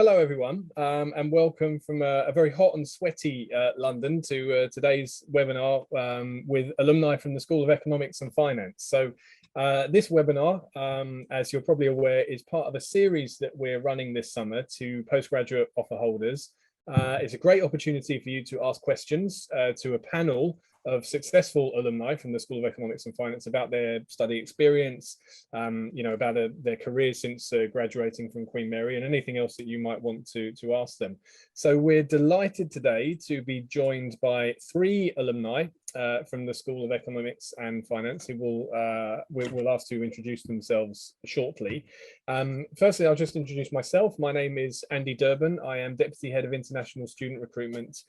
Hello, everyone, and welcome from a very hot and sweaty London to today's webinar with alumni from the School of Economics and Finance. So this webinar, as you're probably aware, is part of a series that we're running this summer to postgraduate offer holders. It's a great opportunity for you to ask questions to a panel of successful alumni from the School of Economics and Finance about their study experience, about their careers since graduating from Queen Mary, and anything else that you might want to ask them. So we're delighted today to be joined by three alumni from the School of Economics and Finance who will ask to introduce themselves shortly. Firstly, I'll just introduce myself. My name is Andy Durbin. I am Deputy Head of International Student Recruitment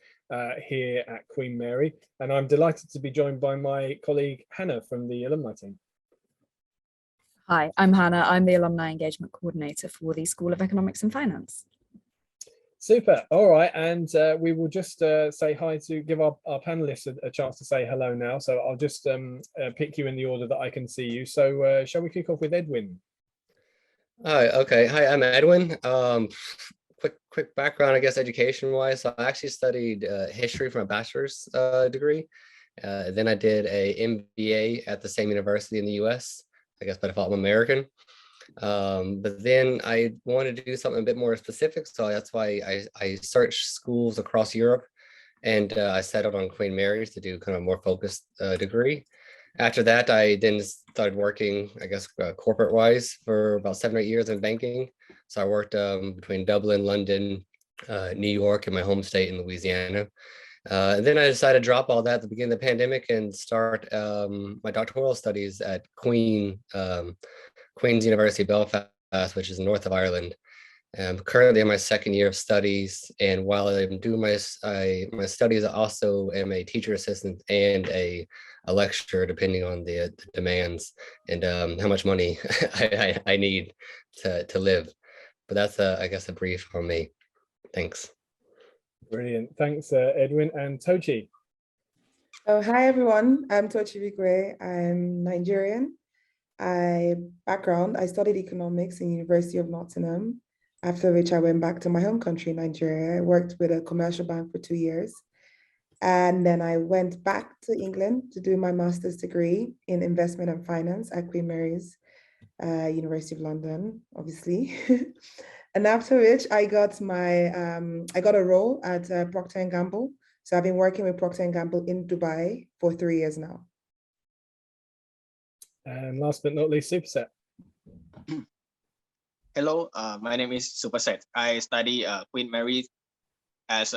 here at Queen Mary, and I'm delighted to be joined by my colleague Hannah from the alumni team. Hi, I'm Hannah. I'm the Alumni Engagement Coordinator for the School of Economics and Finance. Super. All right, and we will just say hi to give our panelists a chance to say hello now. So I'll just pick you in the order that I can see you. So shall we kick off with Edwin? Hi. Okay. Hi, I'm Edwin. Quick background, I guess, education-wise. So I actually studied history for a bachelor's degree. Then I did a MBA at the same university in the U.S. I guess by default, I'm American. But then I wanted to do something a bit more specific, so that's why I searched schools across Europe, and I settled on Queen Mary's to do kind of a more focused degree. After that, I then started working, I guess, corporate-wise for about 7 or 8 years in banking. So I worked between Dublin, London, New York, and my home state in Louisiana. And then I decided to drop all that at the beginning of the pandemic and start my doctoral studies at Queen's University Belfast, which is north of Ireland. I'm currently in my second year of studies, and while I'm doing my studies, I also am a teacher assistant and a lecturer, depending on the demands and how much money I need to live. But that's, I guess, a brief on me. Thanks. Brilliant. Thanks, Edwin. And Tochi. Oh, hi, everyone. I'm Tochi Wigwe. I'm Nigerian. I studied economics in University of Nottingham, after which I went back to my home country, Nigeria. I worked with a commercial bank for 2 years. And then I went back to England to do my master's degree in investment and finance at Queen Mary's, University of London, obviously. And after which I got a role at Procter & Gamble. So I've been working with Procter & Gamble in Dubai for 3 years now. And last but not least, Supaset. Hello, my name is Supaset. I study Queen Mary as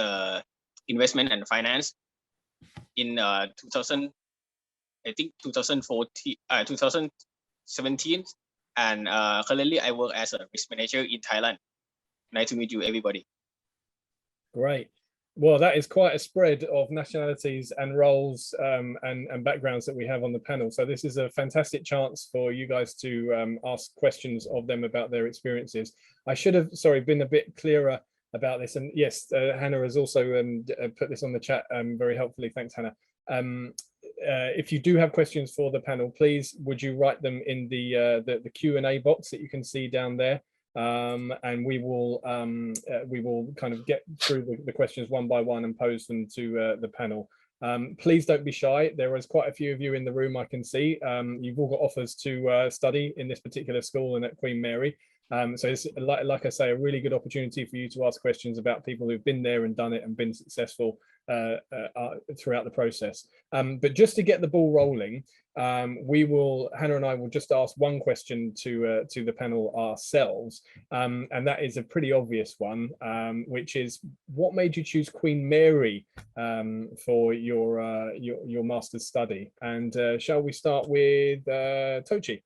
investment and finance in 2017, and currently I work as a risk manager in Thailand. Nice to meet you, everybody. Great. Well, that is quite a spread of nationalities and roles and backgrounds that we have on the panel. So this is a fantastic chance for you guys to ask questions of them about their experiences. I should have, been a bit clearer about this. And yes, Hannah has also put this on the chat very helpfully. Thanks, Hannah. If you do have questions for the panel, please, would you write them in the Q&A box that you can see down there? And we will kind of get through the questions one by one and pose them to the panel. Please don't be shy. There is quite a few of you in the room, I can see. You've all got offers to study in this particular school and at Queen Mary. So it's, like I say, a really good opportunity for you to ask questions about people who've been there and done it and been successful throughout the process. But just to get the ball rolling, Hannah and I will just ask one question to the panel ourselves, and that is a pretty obvious one, which is, what made you choose Queen Mary for your master's study? And shall we start with Tochi?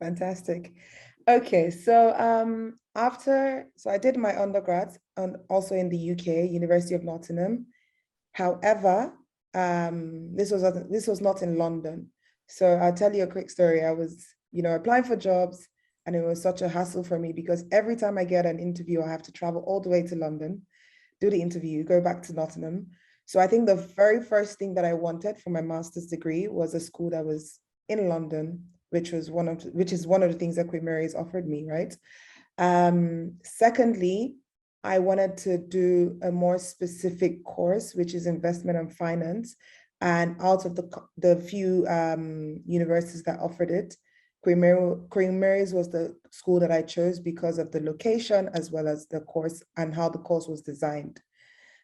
Fantastic. Okay, so I did my undergrad also in the UK, University of Nottingham. However, this was not in London. So I'll tell you a quick story. I was, applying for jobs, and it was such a hassle for me because every time I get an interview, I have to travel all the way to London, do the interview, go back to Nottingham. So I think the very first thing that I wanted for my master's degree was a school that was in London, which is one of the things that Queen Mary's offered me, right? Secondly, I wanted to do a more specific course, which is investment and finance. And out of the few universities that offered it, Queen Mary's was the school that I chose because of the location as well as the course and how the course was designed.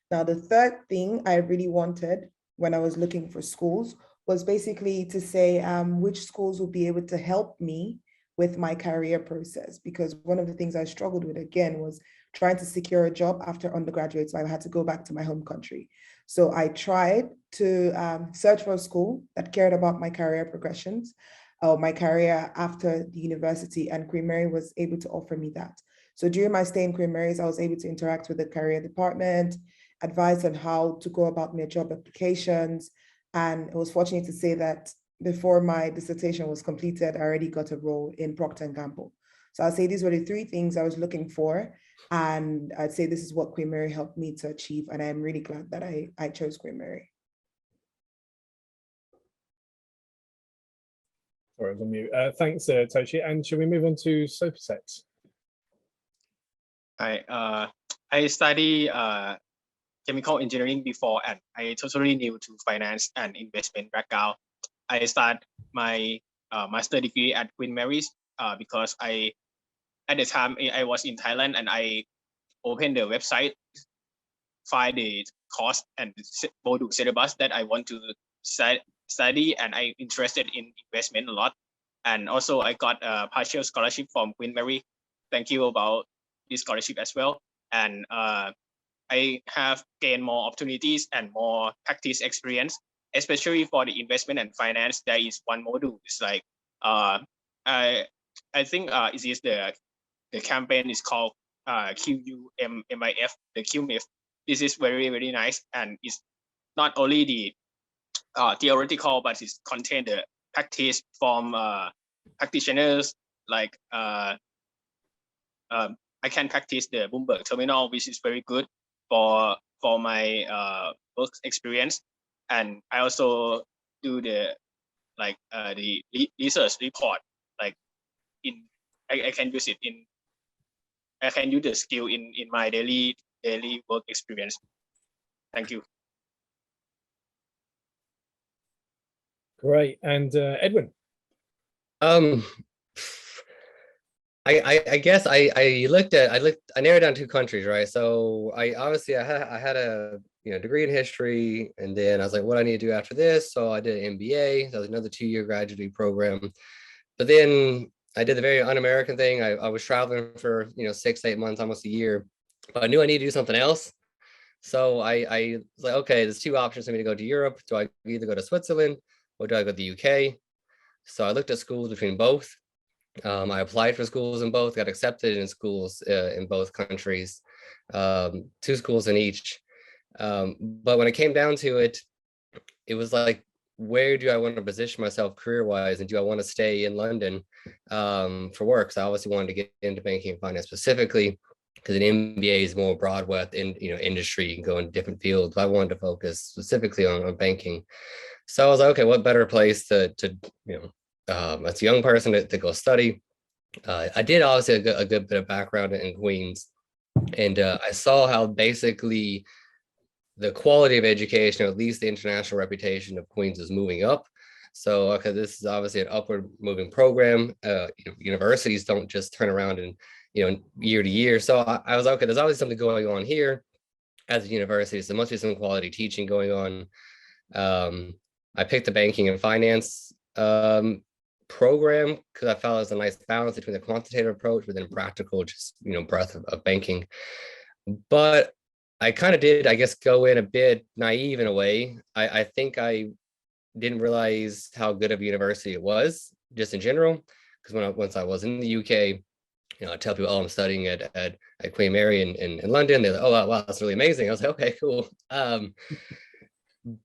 Now, the third thing I really wanted when I was looking for schools was basically to say which schools would be able to help me with my career process, because one of the things I struggled with again was trying to secure a job after undergraduate, so I had to go back to my home country. So I tried to search for a school that cared about my career progressions or my career after the university, and Queen Mary was able to offer me that. So during my stay in Queen Mary's, I was able to interact with the career department, advice on how to go about my job applications, and I was fortunate to say that before my dissertation was completed, I already got a role in Procter & Gamble. So I'll say these were the three things I was looking for. And I'd say this is what Queen Mary helped me to achieve. And I'm really glad that I chose Queen Mary. Sorry, I was on mute. Thanks, Tochi. And shall we move on to Supaset? I study chemical engineering before, and I totally new to finance and investment background. I start my master degree at Queen Mary's because at the time I was in Thailand, and I opened the website, find the course and module syllabus that I want to study, and I'm interested in investment a lot. And also I got a partial scholarship from Queen Mary. Thank you about this scholarship as well. And I have gained more opportunities and more practice experience, especially for the investment and finance. There is one module. It's like I think it is the campaign is called QUMIF, the QMIF. This is very, very nice, and it's not only the theoretical, but it's contain the practice from practitioners. Like I can practice the Bloomberg terminal, which is very good for my work experience. And I also do the research report. Like I can use it in. I can use the skill in my daily work experience. Thank you. Great. And Edwin? I guess I narrowed down two countries, right? So I had a degree in history, and then I was like, what do I need to do after this? So I did an MBA. That was another 2-year graduate degree program. But then I did the very un-American thing. I was traveling for 6 to 8 months, almost a year, but I knew I needed to do something else. So I was like, okay, there's two options for me to go to Europe. Do I either go to Switzerland or do I go to the UK? So I looked at schools between both. I applied for schools in both, got accepted in schools in both countries, 2 schools in each. But when it came down to it, it was like, where do I want to position myself career-wise, and do I want to stay in London for work? So I obviously wanted to get into banking and finance specifically, because an MBA is more broad within industry, you can go in different fields. But I wanted to focus specifically on banking. So I was like, okay, what better place to as a young person to go study. I did obviously a good bit of background in Queens, and I saw how basically the quality of education, or at least the international reputation of Queens, is moving up. So okay, this is obviously an upward moving program. Universities don't just turn around and year to year. So I was okay, there's always something going on here as a university. So there must be some quality teaching going on. I picked the banking and finance program because I felt it was a nice balance between the quantitative approach within practical, just breadth of banking. But I kind of did, I guess, go in a bit naive in a way. I think I didn't realize how good of a university it was, just in general, because once I was in the UK, I tell people, oh, I'm studying at Queen Mary in London. They're like, oh wow, that's really amazing. I was like, okay, cool.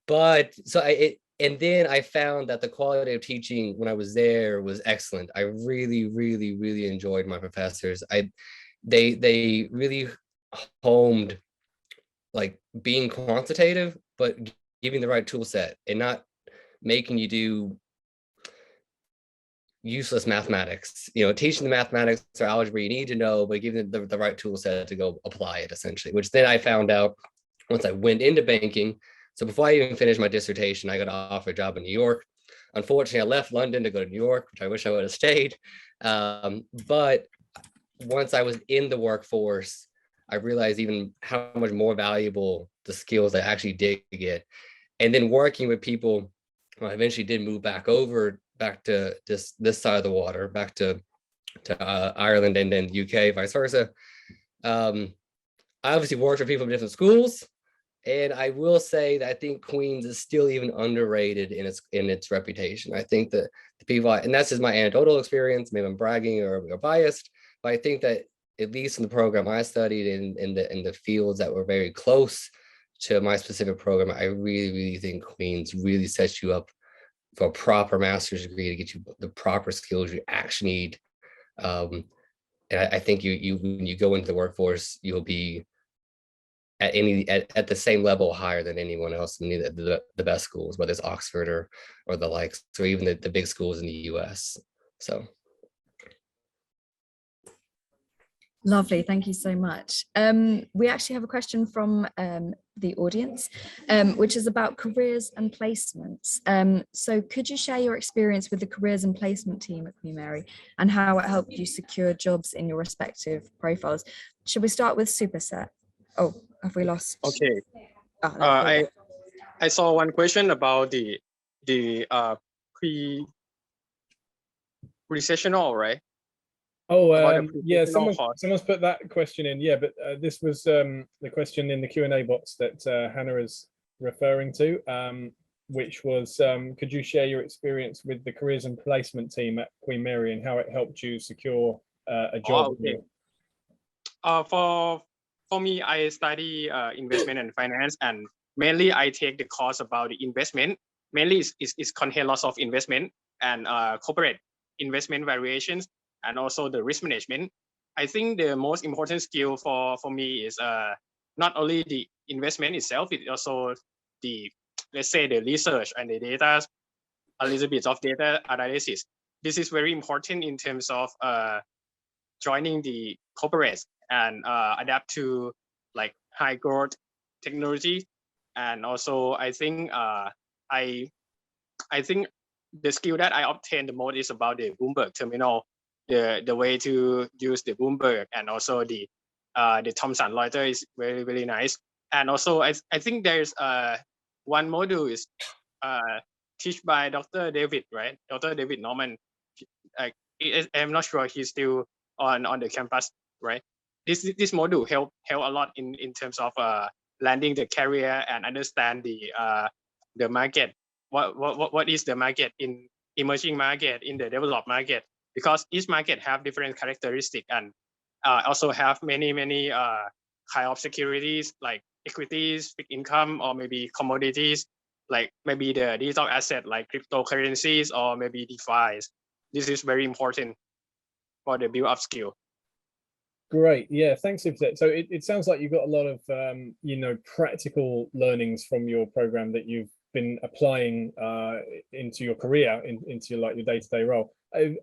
But so and then I found that the quality of teaching when I was there was excellent. I really, really, really enjoyed my professors. They really homed like being quantitative, but giving the right tool set and not making you do useless mathematics, you know, teaching the mathematics or algebra you need to know, but giving the right tool set to go apply it essentially, which then I found out once I went into banking. So before I even finished my dissertation, I got offered a job in New York. Unfortunately, I left London to go to New York, which I wish I would have stayed. But once I was in the workforce, I realized even how much more valuable the skills I actually did get. And then working with people, I eventually did move back to this side of the water, back to Ireland and then UK, vice versa. I obviously worked with people from different schools, and I will say that I think Queens is still even underrated in its reputation. I think that the people, and that's just my anecdotal experience, maybe I'm bragging or biased, but I think that at least in the program I studied in the fields that were very close to my specific program, I really think Queens really sets you up for a proper master's degree to get you the proper skills you actually need. And I think you when you go into the workforce, you'll be at the same level higher than anyone else in the best schools, whether it's Oxford or the likes, or even the big schools in the US. So. Lovely, thank you so much. We actually have a question from the audience, which is about careers and placements. So could you share your experience with the careers and placement team at Queen Mary and how it helped you secure jobs in your respective profiles? Should we start with Supaset? Oh, have we lost? Okay. Oh, no, I saw one question about the pre-recessional, right? Oh, yeah, someone's put that question in. Yeah, but this was the question in the Q&A box that Hannah is referring to, which was, could you share your experience with the careers and placement team at Queen Mary and how it helped you secure a job? Okay. For me, I study investment and finance, and mainly I take the course about the investment. Mainly is contain lots of investment and corporate investment variations, and also the risk management. I think the most important skill for me is not only the investment itself, it also the, let's say, the research and the data, a little bit of data analysis. This is very important in terms of joining the corporates and adapt to like high growth technology. And also I think I think the skill that I obtained the most is about the Bloomberg terminal, the way to use the Bloomberg, and also the Thomson Reuters is very nice. And also I think there's one module is taught by Dr. David, right? Dr. David Norman. Like I'm not sure he's still on the campus, right? This module help a lot in terms of landing the career and understand the market. What is the market in emerging market, in the developed market, because each market have different characteristics and also have many kind of securities like equities, fixed income, or maybe commodities, like maybe the digital asset like cryptocurrencies or maybe DeFi. This is very important for the build up skill. Great, yeah, thanks, Supaset. So it sounds like you've got a lot of practical learnings from your program that you've been applying into your career, into your day-to-day role.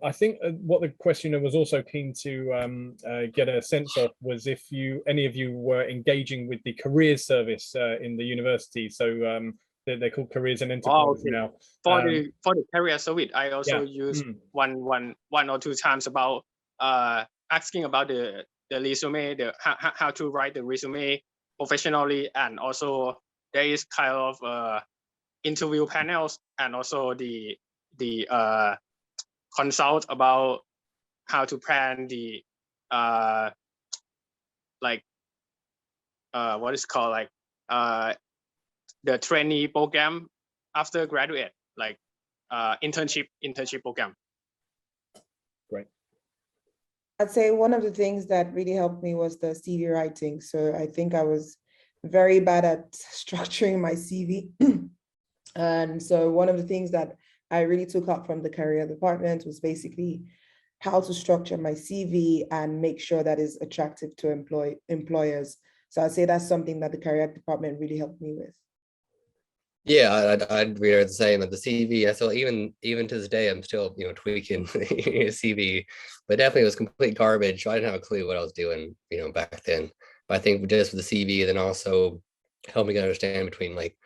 I think what the questioner was also keen to get a sense of was if any of you were engaging with the careers service in the university. So they're called Careers and Enterprise now. For the career service, I also use one or two times about asking about the resume, how to write the resume professionally, and also there is kind of interview panels, and also the consult about how to plan the what is called like the trainee program after graduate, like internship program. Great. I'd say one of the things that really helped me was the CV writing. So I think I was very bad at structuring my CV. And so one of the things that I really took up from the career department was basically how to structure my CV and make sure that is attractive to employers. So I'd say that's something that the career department really helped me with. Yeah, I'd read the same at the CV. So even to this day, I'm still tweaking CV, but definitely it was complete garbage. I didn't have a clue what I was doing, back then. But I think just with the CV, then also helping me understand between like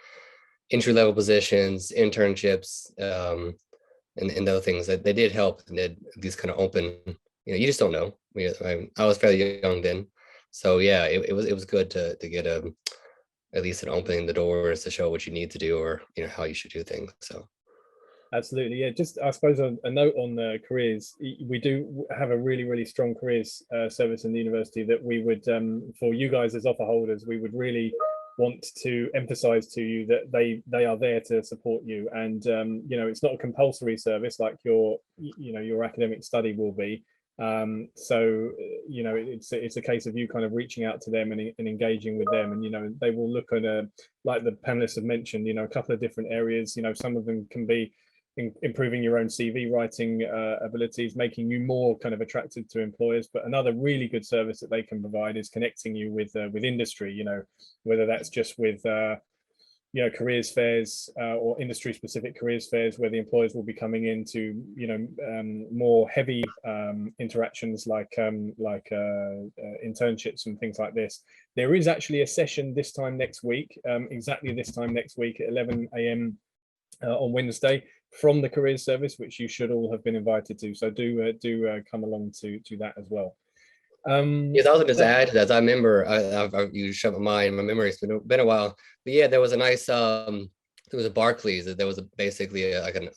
entry level positions, internships, and those things that they did help and did these kind of open. You just don't know. I was fairly young then, so yeah, it was good to get at least an opening the doors to show what you need to do or how you should do things. So Absolutely, yeah. Just I suppose a note on the careers. We do have a really strong careers service in the university that we would, for you guys as offer holders, we would really want to emphasize to you that they are there to support you, and it's not a compulsory service like your academic study will be. So it's a case of you kind of reaching out to them and engaging with them, and they will look at like the panelists have mentioned, a couple of different areas. Some of them can be improving your own CV writing abilities, making you more kind of attractive to employers. But another really good service that they can provide is connecting you with industry. Whether that's just with careers fairs or industry specific careers fairs where the employers will be coming into more heavy interactions like internships and things like this. There is actually a session this time next week, exactly this time next week at 11 a.m. On Wednesday from the careers service, which you should all have been invited to. So do come along to that as well. yes, I was just add to that. I remember you shut my memory. It's been a while, but yeah, there was a nice there was a Barclays. There was basically like an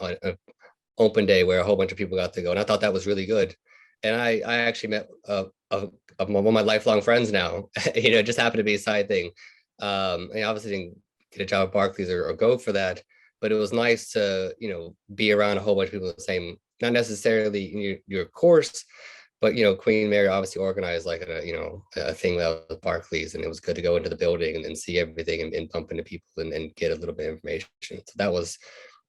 open day where a whole bunch of people got to go, and I thought that was really good. And I actually met one of my lifelong friends now. It just happened to be a side thing. I obviously didn't get a job at Barclays or go for that, but it was nice to be around a whole bunch of people the same, not necessarily in your course, but Queen Mary obviously organized like a thing that was Barclays, and it was good to go into the building and see everything and bump into people and get a little bit of information. So that was,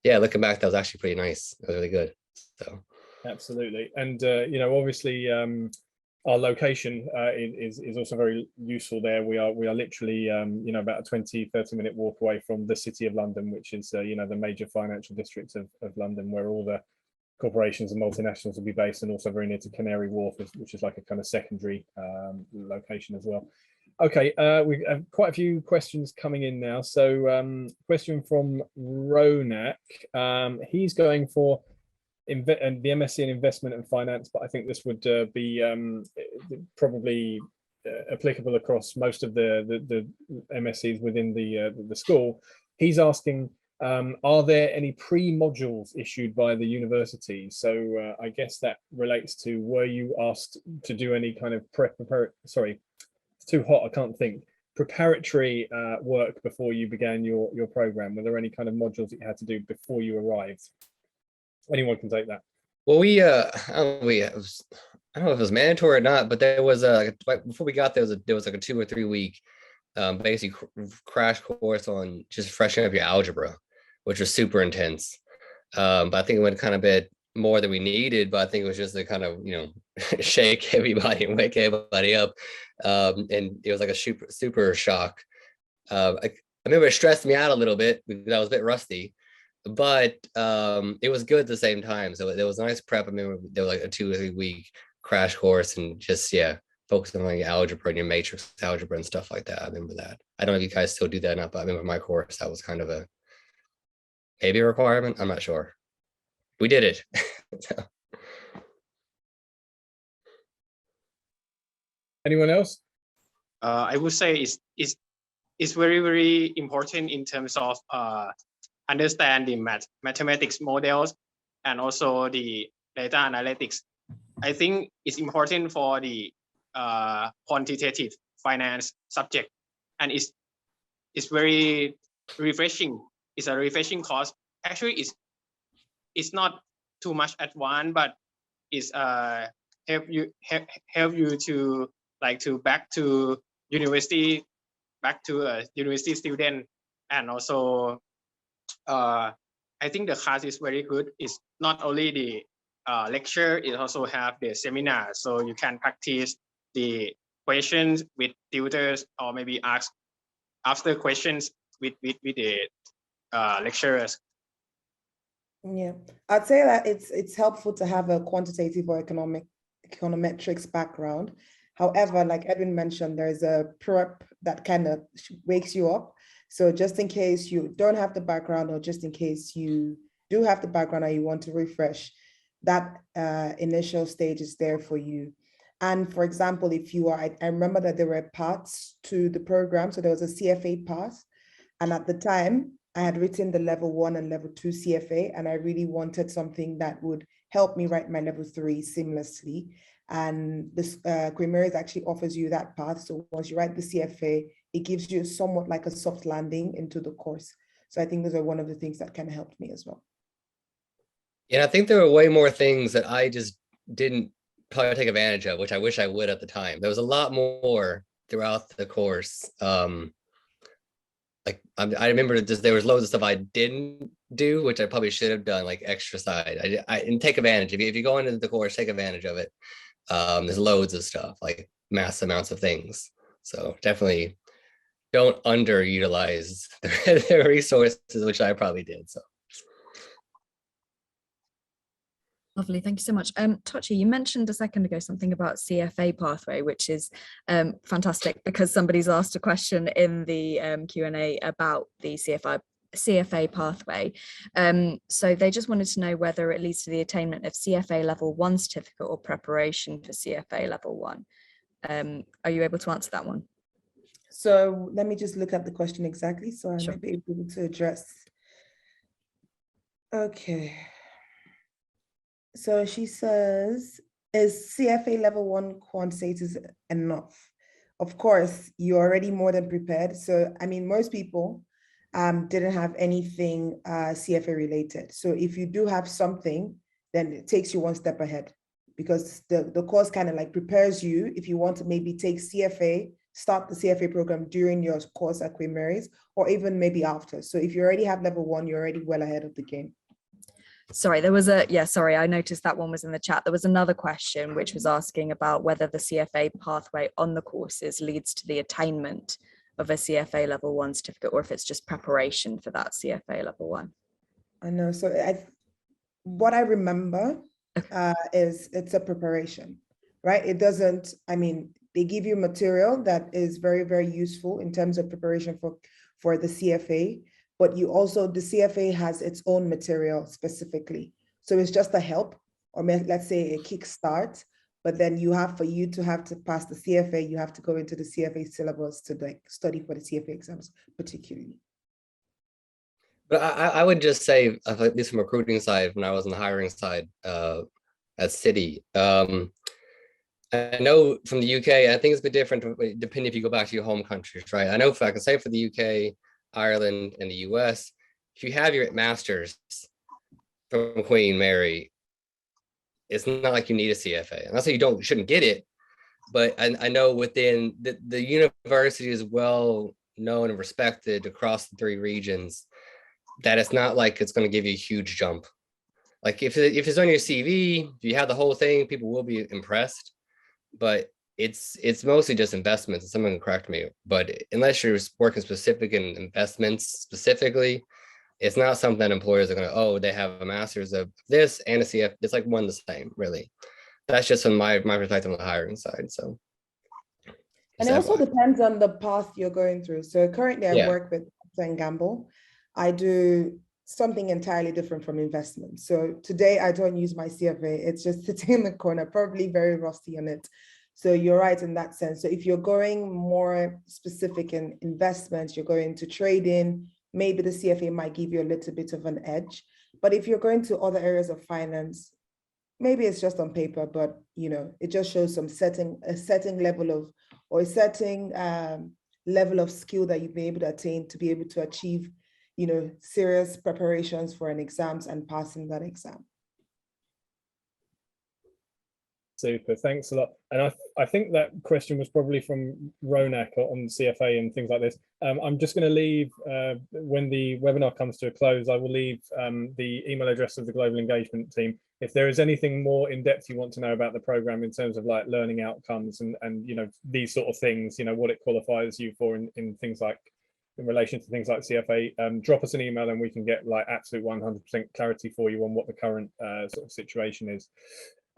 yeah, looking back, that was actually pretty nice. It was really good. So absolutely, and obviously our location is also very useful there. We are literally about a 20-30 minute walk away from the City of London, which is the major financial district of London, where all the corporations and multinationals will be based, and also very near to Canary Wharf, which is like a kind of secondary location as well. Okay, we have quite a few questions coming in now. So question from Ronak. He's going for the MSc in investment and finance, but I think this would be probably applicable across most of the MScs within the school. He's asking, are there any pre-modules issued by the university? So I guess that relates to, were you asked to do any kind of sorry, it's too hot, I can't think. Preparatory work before you began your program? Were there any kind of modules that you had to do before you arrived? Anyone can take that. Well, I don't know if it was mandatory or not, but there was before we got there, there was like a 2 or 3 week basic crash course on just freshening up your algebra, which was super intense. But I think it went kind of bit more than we needed, but I think it was just to kind of shake everybody and wake everybody up. And it was like a super shock. I remember it stressed me out a little bit because I was a bit rusty, but it was good at the same time. So there was a nice prep. I remember there was like a 2 or 3 week crash course, and just focusing on like algebra and your matrix algebra and stuff like that. I remember that. I don't know if you guys still do that or not, but I remember my course, that was kind of maybe a requirement. I'm not sure. We did it. So. Anyone else? I would say it's very important in terms of understand the mathematics models and also the data analytics. I think it's important for the quantitative finance subject, and it's very refreshing. It's a refreshing course. Actually, it's not too much advanced, but it's help you to back to university, back to a university student. And also I think the class is very good. It's not only the lecture, it also have the seminar, so you can practice the questions with tutors, or maybe ask after questions with the lecturers. Yeah, I'd say that it's helpful to have a quantitative or econometrics background. However, like Edwin mentioned, there's a prep that kind of wakes you up. So just in case you don't have the background, or just in case you do have the background and you want to refresh, that initial stage is there for you. And for example, if you are, I remember that there were parts to the program. So there was a CFA path. And at the time, I had written the level 1 and level 2 CFA, and I really wanted something that would help me write my level 3 seamlessly. And this Queen Mary's actually offers you that path. So once you write the CFA, it gives you somewhat like a soft landing into the course. So I think those are one of the things that kind of helped me as well. Yeah, I think there were way more things that I just didn't probably take advantage of, which I wish I would at the time. There was a lot more throughout the course. Like I remember just there was loads of stuff I didn't do, which I probably should have done, like extra side. I didn't take advantage. If you go into the course, take advantage of it. There's loads of stuff, like mass amounts of things. So definitely don't underutilize the resources, which I probably did. So. Lovely, thank you so much. Tochi, you mentioned a second ago something about CFA pathway, which is fantastic because somebody's asked a question in the Q&A about the CFA pathway. So they just wanted to know whether it leads to the attainment of CFA level 1 certificate or preparation for CFA level 1. Are you able to answer that one? So let me just look at the question exactly so I Sure. might be able to address. Okay. So she says, is CFA level 1 quantitative enough? Of course, you're already more than prepared. So, I mean, most people didn't have anything CFA related. So if you do have something, then it takes you one step ahead, because the course kind of like prepares you if you want to maybe take CFA, start the CFA program during your course at Queen Mary's, or even maybe after. So if you already have level 1, you're already well ahead of the game. Sorry, sorry, I noticed that one was in the chat. There was another question which was asking about whether the CFA pathway on the courses leads to the attainment of a CFA level 1 certificate, or if it's just preparation for that CFA level 1. I know, so what I remember is it's a preparation, right? It doesn't, I mean, they give you material that is very, very useful in terms of preparation for the CFA. But you also, the CFA has its own material specifically. So it's just a help, or let's say a kickstart, but then for you to pass the CFA, you have to go into the CFA syllabus to like study for the CFA exams particularly. But I would just say, at least from recruiting side, when I was on the hiring side at City, I know from the UK, I think it's a bit different depending if you go back to your home countries, right? I know if I can say for the UK, Ireland, and the US, if you have your master's from Queen Mary, it's not like you need a CFA. I'm not saying you shouldn't get it, but I know within the university is well known and respected across the 3 regions, that it's not like it's going to give you a huge jump. Like if it's on your CV, if you have the whole thing, people will be impressed, but it's mostly just investments, and someone can correct me, but unless you're working specific in investments specifically, it's not something that employers are going to, oh, they have a master's of this and a CF. It's like one the same, really. That's just from my perspective on the hiring side. So, and it also depends on the path you're going through. So currently I work with Procter & Gamble. I do something entirely different from investment. So today I don't use my CFA. It's just sitting in the corner, probably very rusty on it. So you're right in that sense. So if you're going more specific in investments, you're going to trading, maybe the CFA might give you a little bit of an edge. But if you're going to other areas of finance, maybe it's just on paper, but it just shows some a certain level of skill that you've been able to attain to be able to achieve, serious preparations for an exams and passing that exam. Super, thanks a lot. And I think that question was probably from Ronak on CFA and things like this. I'm just going to leave, when the webinar comes to a close, I will leave the email address of the Global Engagement team. If there is anything more in depth you want to know about the program in terms of like learning outcomes and these sort of things, what it qualifies you for in things like in relation to things like CFA, drop us an email and we can get like absolute 100% clarity for you on what the current sort of situation is.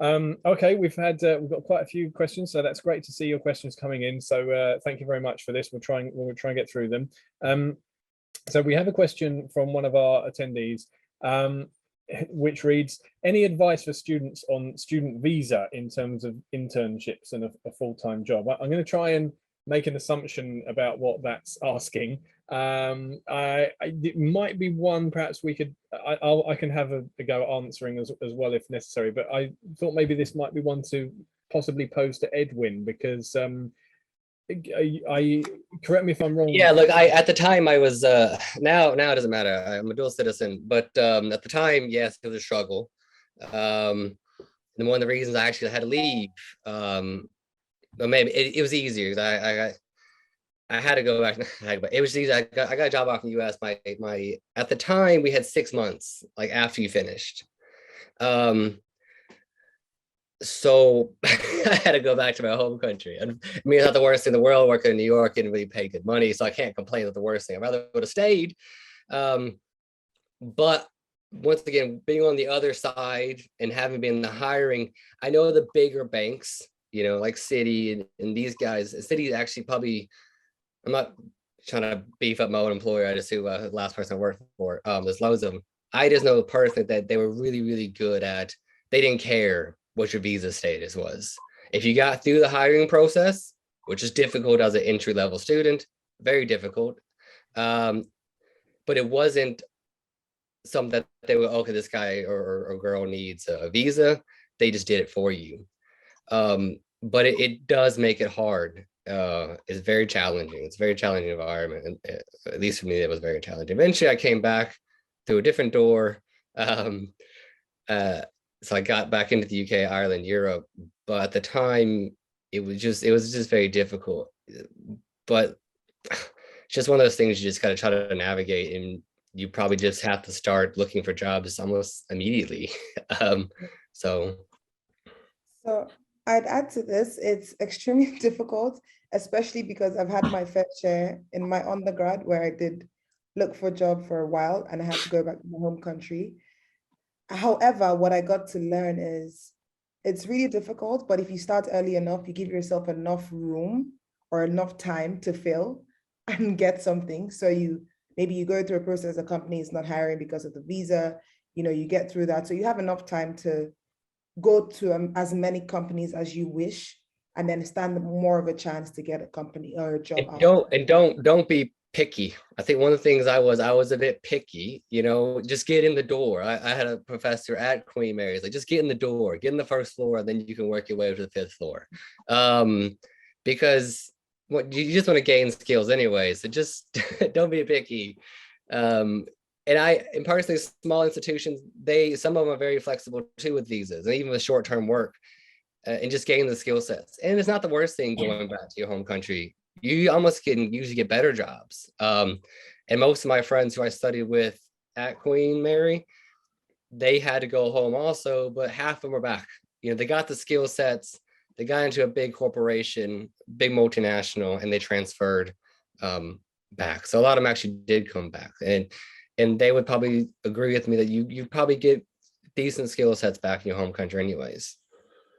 Okay, we've got quite a few questions, so that's great to see your questions coming in. So thank you very much for this. We'll try and get through them. So we have a question from one of our attendees, which reads, any advice for students on student visa in terms of internships and a full-time job? I'm going to try and make an assumption about what that's asking. It might be one perhaps we could, I can have a go at answering as well if necessary, but I thought maybe this might be one to possibly pose to Edwin, because I correct me if I'm wrong. Yeah, look, at the time I was now it doesn't matter. I'm a dual citizen, but at the time, yes, it was a struggle. And one of the reasons I actually had to leave, but maybe it was easier because I had to go back. But it was easy. I got a job off in the US. My at the time we had 6 months like after you finished. So I had to go back to my home country. And I mean, it's not the worst thing in the world working in New York and really pay good money. So I can't complain about the worst thing. I'd rather would have stayed. But once again, being on the other side and having been in the hiring, I know the bigger banks, you know, like Citi and these guys, Citi actually probably, I'm not trying to beef up my own employer. I just who the last person I worked for. There's loads of them. I just know personally that they were really, really good at, they didn't care what your visa status was. If you got through the hiring process, which is difficult as an entry-level student, very difficult. But it wasn't something that they were, okay, this guy or girl needs a visa. They just did it for you. But it does make it hard. It's very challenging. It's a very challenging environment. And at least for me, it was very challenging. Eventually I came back through a different door. So I got back into the UK, Ireland, Europe, but at the time it was just very difficult. But it's just one of those things you just got to try to navigate, and you probably just have to start looking for jobs almost immediately. So I'd add to this, it's extremely difficult, especially because I've had my fair share in my undergrad where I did look for a job for a while and I had to go back to my home country. However, what I got to learn is it's really difficult, but if you start early enough, you give yourself enough room or enough time to fail and get something. So maybe you go through a process, a company is not hiring because of the visa, you get through that. So you have enough time to go to as many companies as you wish, and then stand more of a chance to get a company or a job. Don't be picky. I think one of the things I was a bit picky, just get in the door. I had a professor at Queen Mary's, like, just get in the door, get in the first floor, and then you can work your way to the 5th floor. Because you just want to gain skills anyway. So just don't be picky. And personally, small institutions, some of them are very flexible too with visas and even with short-term work, and just gain the skill sets. And it's not the worst thing going back to your home country. You almost can usually get better jobs. And most of my friends who I studied with at Queen Mary, they had to go home also, but half of them are back. They got the skill sets, they got into a big corporation, big multinational, and they transferred back. So a lot of them actually did come back. And they would probably agree with me that you probably get decent skill sets back in your home country anyways.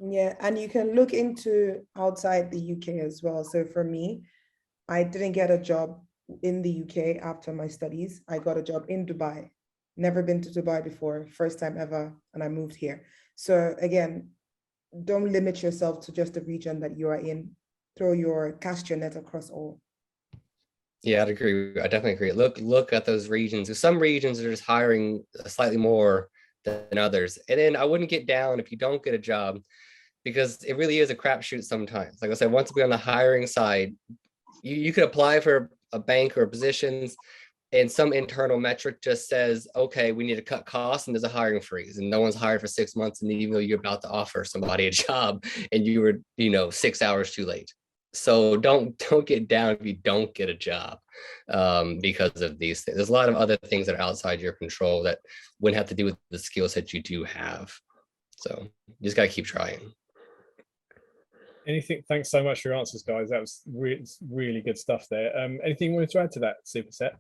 Yeah, and you can look into outside the UK as well. So for me, I didn't get a job in the UK after my studies. I got a job in Dubai. Never been to Dubai before, first time ever, and I moved here. So again, don't limit yourself to just the region that you are in. Cast your net across all. Yeah, I'd agree. I definitely agree. Look at those regions. Some regions are just hiring slightly more than others. And then I wouldn't get down if you don't get a job, because it really is a crapshoot sometimes. Like I said, once we on the hiring side, you could apply for a bank or positions, and some internal metric just says, okay, we need to cut costs, and there's a hiring freeze, and no one's hired for 6 months, and even though you're about to offer somebody a job and you were 6 hours too late. So don't get down if you don't get a job because of these things. There's a lot of other things that are outside your control that wouldn't have to do with the skill set you do have. So you just got to keep trying. Anything? Thanks so much for your answers, guys. That was really good stuff there. Anything you wanted to add to that, Supaset?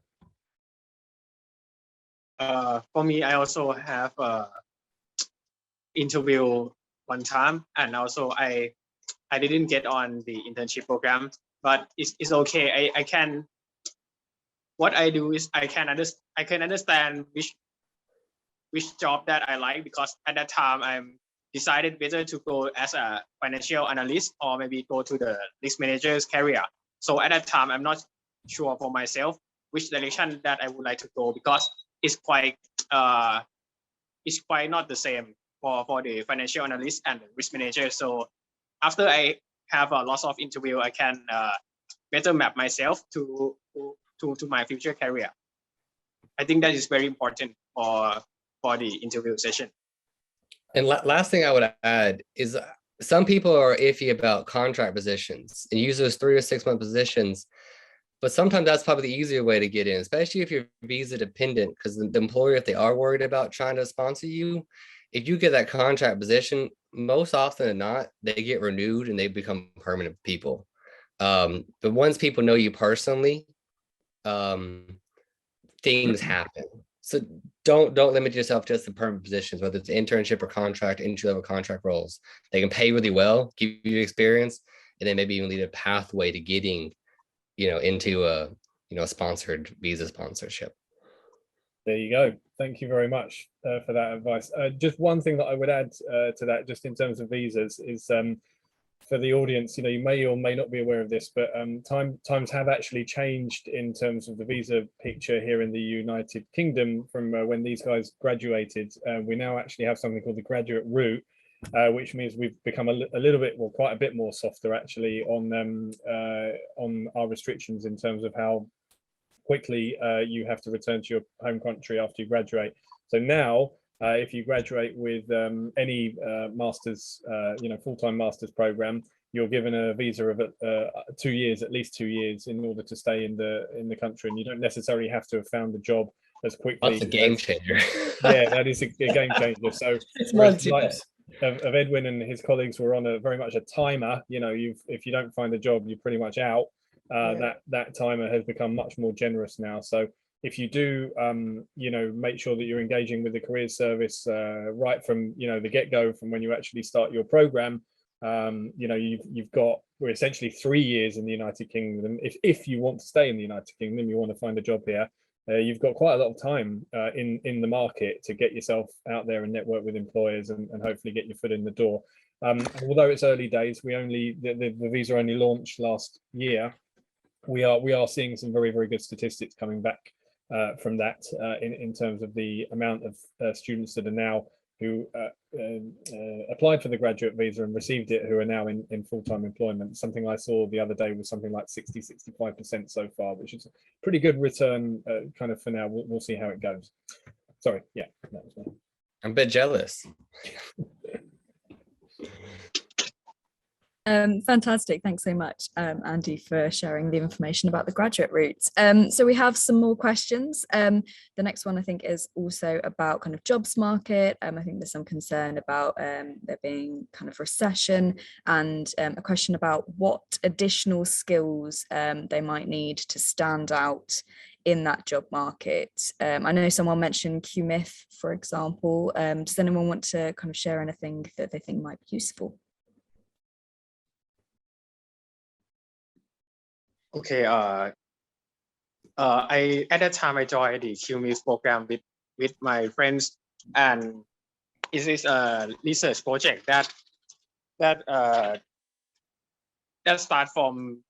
For me, I also have interview one time, and also I didn't get on the internship program, but it's okay. I can, what I do is I can understand which job that I like, because at that time I'm decided whether to go as a financial analyst or maybe go to the risk manager's career. So at that time I'm not sure for myself which direction that I would like to go, because it's quite not the same for the financial analyst and the risk manager. So after I have a lot of interview, I can better map myself to my future career. I think that is very important for the interview session. And last thing I would add is some people are iffy about contract positions and use those 3 or 6 month positions, but sometimes that's probably the easier way to get in, especially if you're visa dependent, because the employer, if they are worried about trying to sponsor you, if you get that contract position, most often than not, they get renewed and they become permanent people. But once people know you personally, things happen. So don't limit yourself just to permanent positions, whether it's internship or contract, entry-level contract roles. They can pay really well, give you experience, and then maybe even lead a pathway to getting, into a, sponsored visa sponsorship. There you go. Thank you very much for that advice. Just one thing that I would add to that, just in terms of visas, is for the audience, you may or may not be aware of this, but times have actually changed in terms of the visa picture here in the United Kingdom from when these guys graduated. We now actually have something called the graduate route, which means we've become a little bit, well, quite a bit more softer actually on our restrictions in terms of how quickly you have to return to your home country after you graduate. So now, if you graduate with any master's, full-time master's program, you're given a visa of 2 years, at least 2 years, in order to stay in the country, and you don't necessarily have to have found a job as quickly. That's a game changer. Yeah, that is a game changer. So of Edwin and his colleagues were on very much a timer. If you don't find a job, you're pretty much out. That timer has become much more generous now. So if you do, make sure that you're engaging with the careers service right from the get-go, from when you actually start your program. We're essentially 3 years in the United Kingdom. If you want to stay in the United Kingdom, you want to find a job here, you've got quite a lot of time in the market to get yourself out there and network with employers and hopefully get your foot in the door. Although it's early days, the visa only launched last year. We are seeing some very, very good statistics coming back from that in terms of the amount of students that are now who applied for the graduate visa and received it, who are now in full-time employment. Something I saw the other day was something like 65% so far, which is a pretty good return kind of for now. We'll see how it goes. Sorry, yeah, that was me. I'm a bit jealous. Fantastic. Thanks so much, Andy, for sharing the information about the graduate route. So we have some more questions. The next one, I think, is also about kind of jobs market. I think there's some concern about there being kind of recession, and a question about what additional skills they might need to stand out in that job market. I know someone mentioned QMIF, for example. Does anyone want to kind of share anything that they think might be useful? Okay. I at that time I joined the QMIS program with my friends, and it is a research project that start from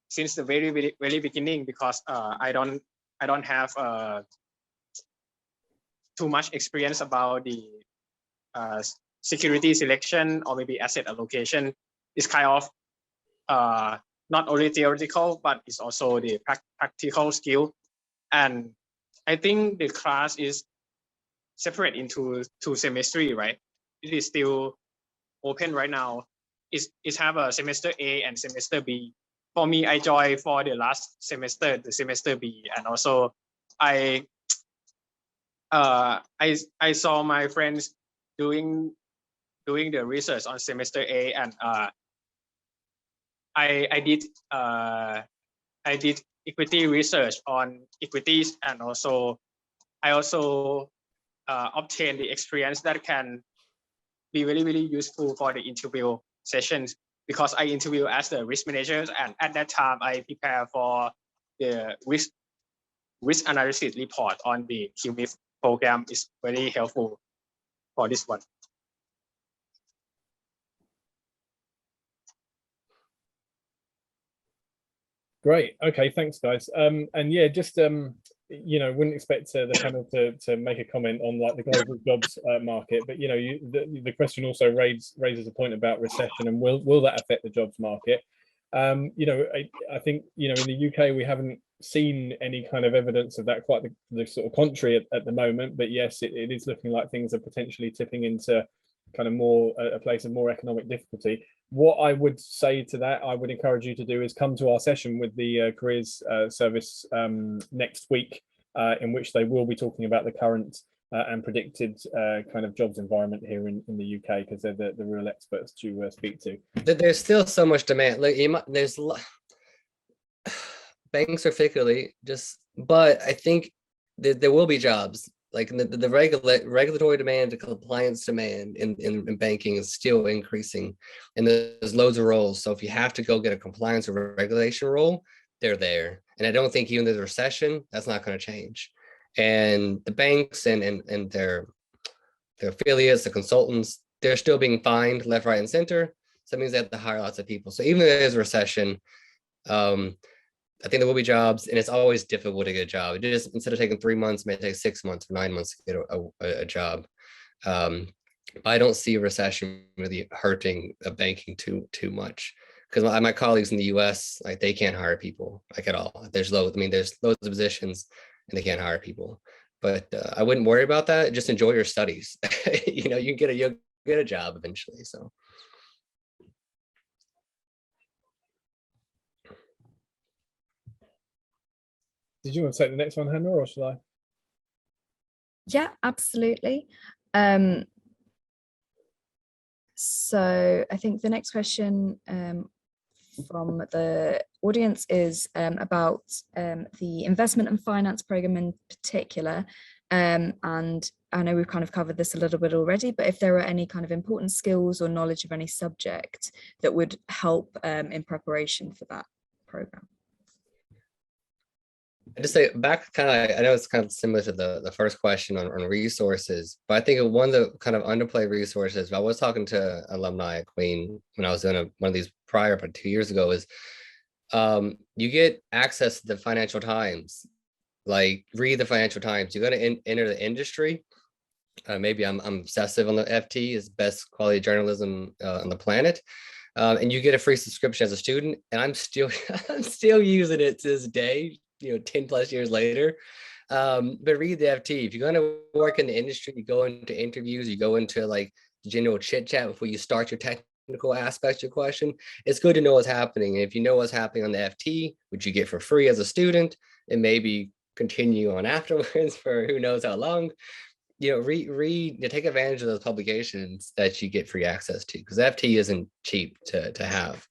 since the very beginning, because I don't have too much experience about the security selection or maybe asset allocation. It's kind of not only theoretical, but it's also the practical skill. And I think the class is separate into 2 semesters, right? It is still open right now. It have a semester A and semester B. For me, I joined for the last semester, the semester B, and also I saw my friends doing the research on semester A, and I did equity research on equities, and also I also obtained the experience that can be really useful for the interview sessions, because I interview as the risk manager, and at that time I prepare for the risk analysis report on the QMIF program. Is very helpful for this one. Great. Okay, thanks, guys. And yeah, just you know, wouldn't expect the panel to make a comment on like the global jobs market, but you know, the question also raises a point about recession and will that affect the jobs market? You know, I think, you know, in the UK we haven't seen any kind of evidence of that, quite the sort of contrary at the moment, but yes, it is looking like things are potentially tipping into kind of more a place of more economic difficulty. What I would say to that, I would encourage you to do is come to our session with the careers service next week, in which they will be talking about the current and predicted kind of jobs environment here in the UK, because they're the real experts to speak to. There's still so much demand. Like there's banks are fickly but I think there will be jobs. Like the regulatory demand, the compliance demand in banking is still increasing, and there's loads of roles. So if you have to go get a compliance or regulation role, they're there. And I don't think even in the recession, that's not going to change. And the banks and their affiliates, the consultants, they're still being fined left, right, and center. So that means they have to hire lots of people. So even if there's a recession, I think there will be jobs, and it's always difficult to get a job. It just, instead of taking 3 months, it may take 6 months or 9 months to get a job. I don't see a recession really hurting banking too much, because my colleagues in the US, like, they can't hire people like at all. There's loads of positions and they can't hire people. But I wouldn't worry about that. Just enjoy your studies. You know, you'll get a job eventually. So. Did you want to take the next one, Hannah, or shall I? Yeah, absolutely. So I think the next question from the audience is about the investment and finance program in particular. And I know we've kind of covered this a little bit already, but if there are any kind of important skills or knowledge of any subject that would help in preparation for that program. I just say back kind of, I know it's kind of similar to the first question on resources, but I think one of the kind of underplayed resources, I was talking to alumni at Queen when I was doing one of these prior, but 2 years ago, is you get access to the Financial Times. Like, read the Financial Times. You're going to enter the industry. Maybe I'm obsessive on the FT, is best quality journalism on the planet. And you get a free subscription as a student, and I'm still using it to this day, you know, 10 plus years later. But read the FT. If you're going to work in the industry, you go into interviews, you go into like general chit chat before you start your technical aspects of your question. It's good to know what's happening. And if you know what's happening on the FT, which you get for free as a student, and maybe continue on afterwards for who knows how long, you know, read, take advantage of those publications that you get free access to, because FT isn't cheap to have.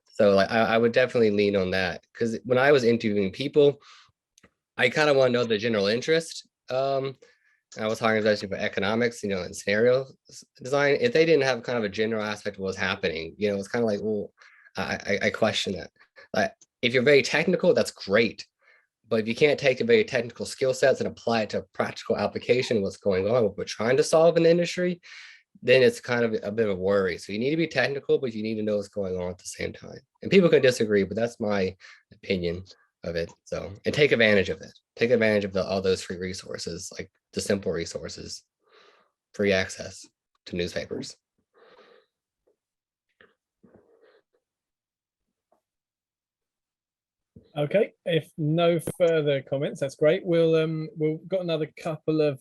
So like, I would definitely lean on that, because when I was interviewing people, I kind of want to know the general interest. I was hiring especially for economics, you know, and scenario design. If they didn't have kind of a general aspect of what's happening, you know, it's kind of like, well, I question that. Like, if you're very technical, that's great. But if you can't take a very technical skill sets and apply it to practical application, what's going on, what we're trying to solve in the industry, then it's kind of a bit of a worry. So you need to be technical, but you need to know what's going on at the same time. And people can disagree, but that's my opinion of it. So, and take advantage of it. Take advantage of all those free resources, like the simple resources, free access to newspapers. Okay, if no further comments, that's great. We've got another couple of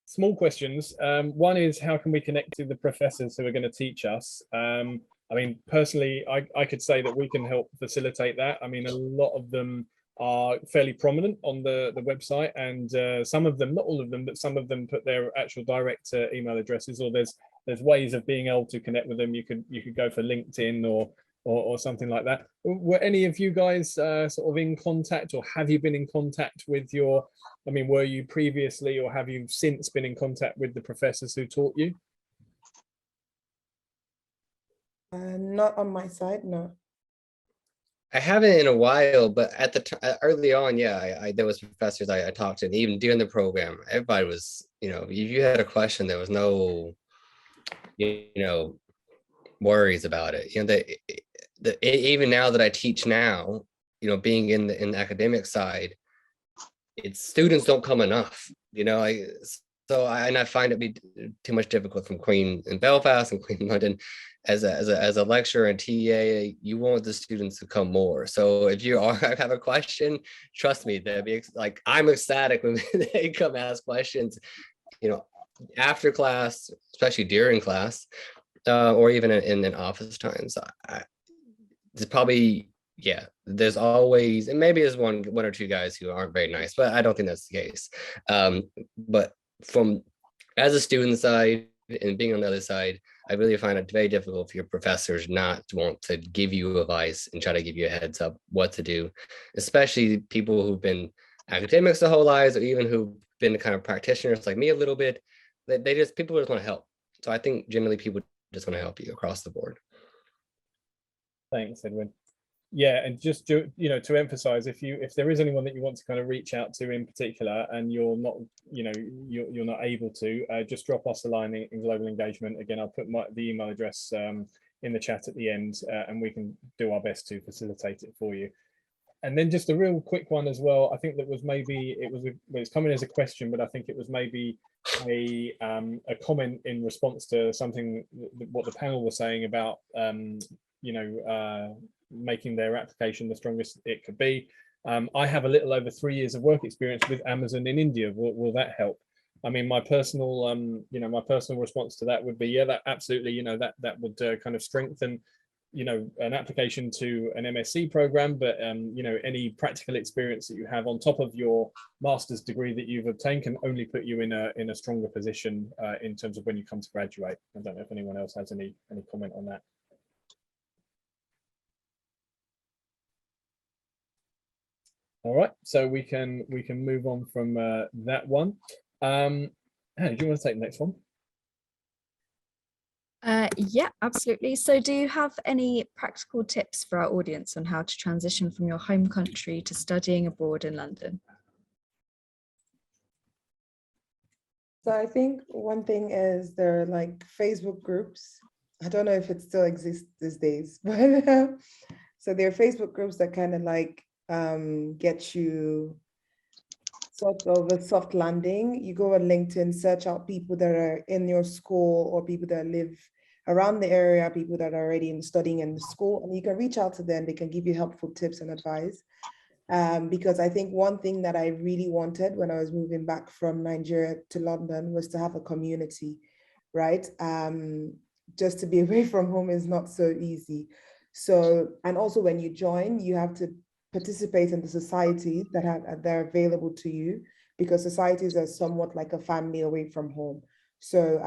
small questions. One is, how can we connect to the professors who are going to teach us? I mean, personally, I could say that we can help facilitate that. I mean, a lot of them are fairly prominent on the website, and some of them, not all of them, but some of them put their actual direct email addresses, or there's ways of being able to connect with them. You could go for LinkedIn or or something like that. Were any of you guys sort of in contact, or have you been in contact with your, I mean, were you previously or have you since been in contact with the professors who taught you? Not on my side, no. I haven't in a while, but at the early on, yeah, I there was professors I talked to, and even during the program, everybody was, if you had a question, there was no, worries about it. Even now that I teach now, being in the academic side, it's students don't come enough. I find it be too much difficult from Queen in Belfast and Queen in London. As a lecturer and TA, you want the students to come more. So if you have a question, trust me, they'll be like, I'm ecstatic when they come ask questions, after class, especially during class, or even in office times. It's probably, yeah, there's always, and maybe there's one or two guys who aren't very nice, but I don't think that's the case. But from as a student side and being on the other side, I really find it very difficult for your professors not to want to give you advice and try to give you a heads up what to do, especially people who've been academics their whole lives, or even who've been kind of practitioners like me a little bit. People just want to help. So I think generally people just want to help you across the board. Thanks, Edwin. Yeah, and just to emphasize, if there is anyone that you want to kind of reach out to in particular, and you're not able to, just drop us a line in global engagement. Again, I'll put the email address in the chat at the end, and we can do our best to facilitate it for you. And then just a real quick one as well. I think that was maybe it's coming as a question, but I think it was maybe a comment in response to something what the panel was saying about making their application the strongest it could be. I have a little over 3 years of work experience with Amazon in India. Will that help? I mean, my personal response to that would be, yeah, that absolutely, that would kind of strengthen, an application to an MSc program, but any practical experience that you have on top of your master's degree that you've obtained can only put you in a stronger position in terms of when you come to graduate. I don't know if anyone else has any comment on that. All right, so we can move on from that one. Hannah, do you want to take the next one? Yeah, absolutely. So do you have any practical tips for our audience on how to transition from your home country to studying abroad in London? So I think one thing is there are like Facebook groups. I don't know if it still exists these days, but so there are Facebook groups that kind of like get you sort of a soft landing. You go on LinkedIn, search out people that are in your school or people that live around the area, people that are already studying in the school, and you can reach out to them. They can give you helpful tips and advice. Because I think one thing that I really wanted when I was moving back from Nigeria to London was to have a community, right? Just to be away from home is not so easy. So, and also when you join, you have to participate in the societies that are available to you, because societies are somewhat like a family away from home. So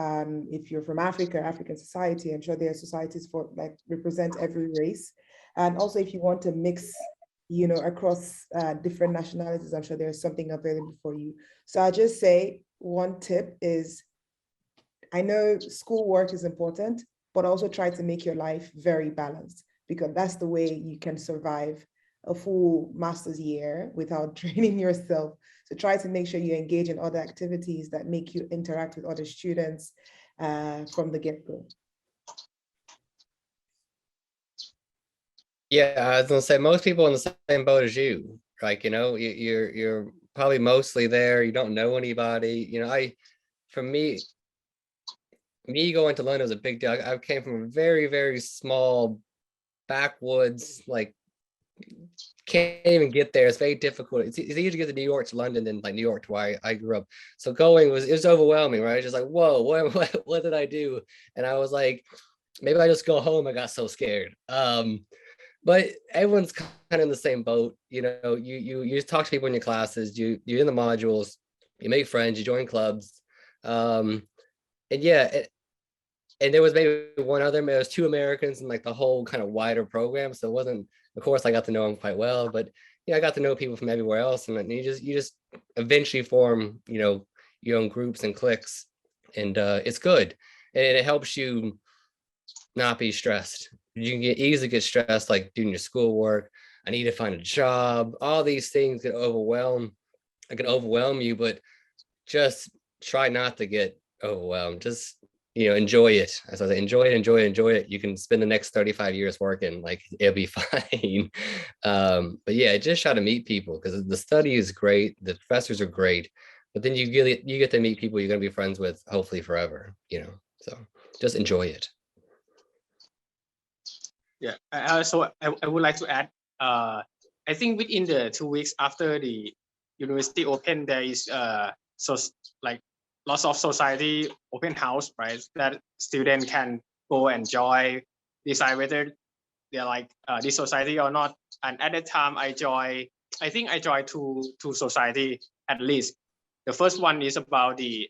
if you're from Africa, African society, I'm sure there are societies for like represent every race. And also if you want to mix, across different nationalities, I'm sure there's something available for you. So I just say one tip is, I know schoolwork is important, but also try to make your life very balanced, because that's the way you can survive a full master's year without draining yourself. So try to make sure you engage in other activities that make you interact with other students from the get-go. Yeah, I was gonna say most people in the same boat as you. Like, you're probably mostly there. You don't know anybody. For me going to London was a big deal. I came from a very, very small backwoods, like can't even get there. It's very difficult. It's easier to get to New York to London than like New York to where I grew up. So going it was overwhelming, right? Just like, whoa, what did I do? And I was like, maybe I just go home. I got so scared. But everyone's kind of in the same boat. You talk to people in your classes, you're in the modules, you make friends, you join clubs. And yeah, and there was maybe one other, there was 2 Americans in like the whole kind of wider program. So it wasn't, of course, I got to know them quite well, but yeah, I got to know people from everywhere else. And then you just eventually form, your own groups and cliques, and it's good. And it helps you not be stressed. You can easily get stressed, like doing your schoolwork. I need to find a job. All these things can overwhelm you, but just try not to get overwhelmed. Just enjoy it. As I say, enjoy it. You can spend the next 35 years working, like it'll be fine. But yeah, just try to meet people, because the study is great, the professors are great, but then you get to meet people you're going to be friends with hopefully forever, so just enjoy it. Yeah, I would like to add, I think within the 2 weeks after the university opened, there is so like lots of society open house, right? That student can go and join, decide whether they like this society or not. And at that time, I think I joined two society at least. The first one is about the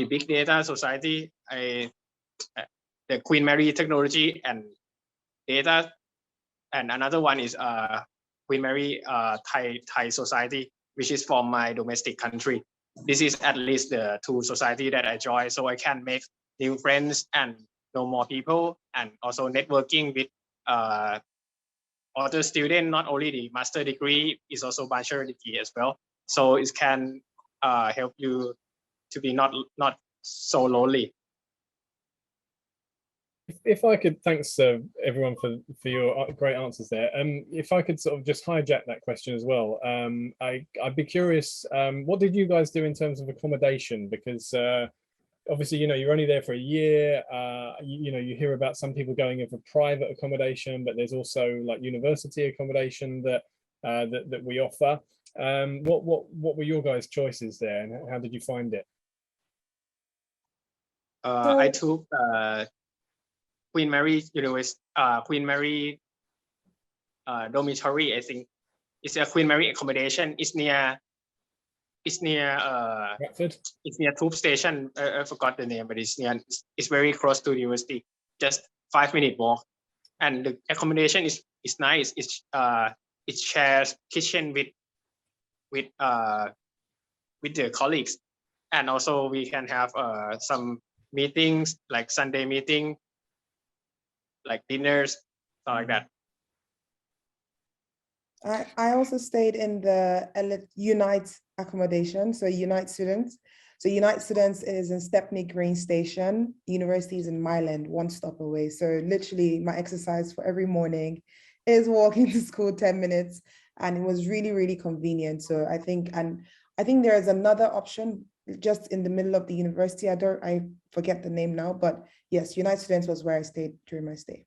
big data society. The Queen Mary Technology and Data, and another one is Queen Mary Thai Society, which is from my domestic country. This is at least the 2 society that I join, so I can make new friends and know more people, and also networking with other students, not only the master degree, is also bachelor degree as well. So it can help you to be not so lonely. If I could, thanks everyone for your great answers there. If I could sort of just hijack that question as well, I'd be curious, what did you guys do in terms of accommodation? Because obviously, you're only there for a year. You hear about some people going in for private accommodation, but there's also like university accommodation that we offer. What were your guys' choices there, and how did you find it? I took Queen Mary University, Queen Mary dormitory. I think it's a Queen Mary accommodation. It's near Bradford. It's near Tube Station. I forgot the name, but it's very close to the university. Just 5-minute walk, and the accommodation is nice. It shares kitchen with the colleagues, and also we can have some meetings like Sunday meeting, like dinners, stuff like that. I also stayed in the Unite accommodation, so Unite students. So Unite students is in Stepney Green Station. University is in Myland, 1 stop away. So literally my exercise for every morning is walking to school 10 minutes, and it was really, really convenient. So I think there is another option just in the middle of the university. I forget the name now, but yes, Unite students was where I stayed during my stay.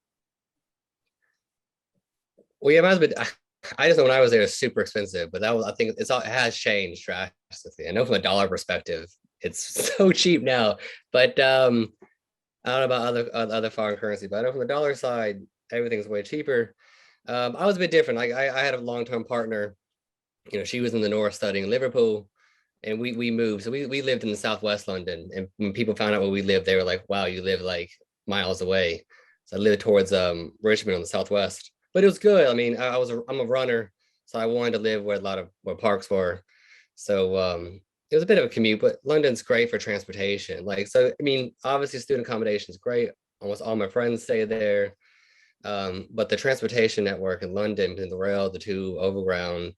Well, yeah, I just know when I was there, it was super expensive, but I think it has changed drastically. I know from a dollar perspective, it's so cheap now, but I don't know about other foreign currency, but I know from the dollar side, everything's way cheaper. I was a bit different. Like I had a long-term partner, she was in the north studying in Liverpool, and we moved. So we lived in the southwest London, and when people found out where we lived, they were like, wow, you live like miles away. So I lived towards Richmond on the southwest. But it was good. I mean, I'm a runner, so I wanted to live where where parks were. So it was a bit of a commute, but London's great for transportation. Like, so, I mean, obviously student accommodation is great. Almost all my friends stay there. But the transportation network in London, between the rail, the tube, overground,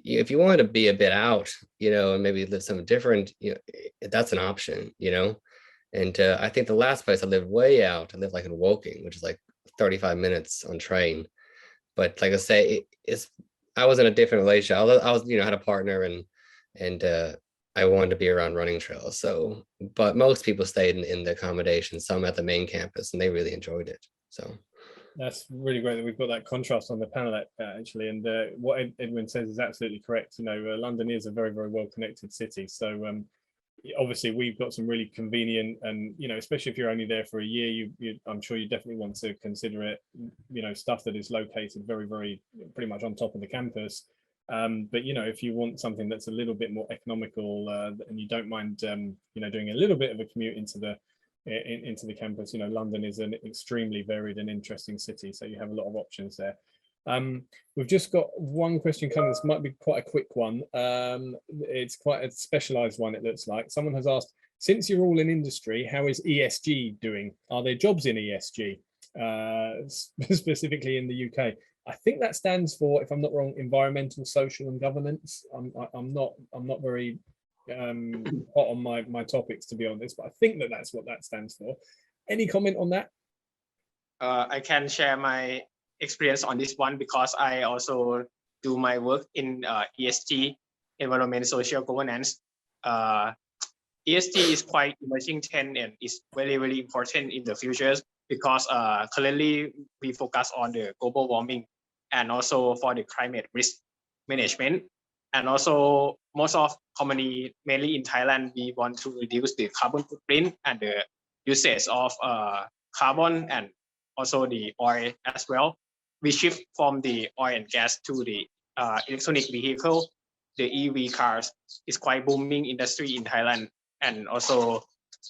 if you want to be a bit out, and maybe live something different, that's an option, And I think the last place I lived way out, I lived like in Woking, which is like 35 minutes on train. But like I say, I was in a different relationship. I was, had a partner, and I wanted to be around running trails. So, but most people stayed in the accommodation, some at the main campus, and they really enjoyed it. So that's really great that we've got that contrast on the panel actually. And what Edwin says is absolutely correct. London is a very, very well connected city. So obviously we've got some really convenient, and especially if you're only there for a year, I'm sure you definitely want to consider it, stuff that is located very, very pretty much on top of the campus. But if you want something that's a little bit more economical, and you don't mind doing a little bit of a commute into the into the campus. You know, London is an extremely varied and interesting city, so you have a lot of options there. We've just got one question coming. This might be quite a quick one. It's quite a specialized one, it looks like. Someone has asked, since you're all in industry, how is ESG doing? Are there jobs in ESG, specifically in the UK? I think that stands for, if I'm not wrong, environmental, social and governance. I'm not very hot on my topics, to be honest, but I think that's what that stands for. Any comment on that? I can share my experience on this one because I also do my work in ESG, environment, social governance. ESG is quite emerging trend and is very, very important in the future because currently we focus on the global warming and also for the climate risk management. And also most of company, mainly in Thailand, we want to reduce the carbon footprint and the usage of carbon and also the oil as well. We shift from the oil and gas to the electronic vehicle. The EV cars is quite booming industry in Thailand and also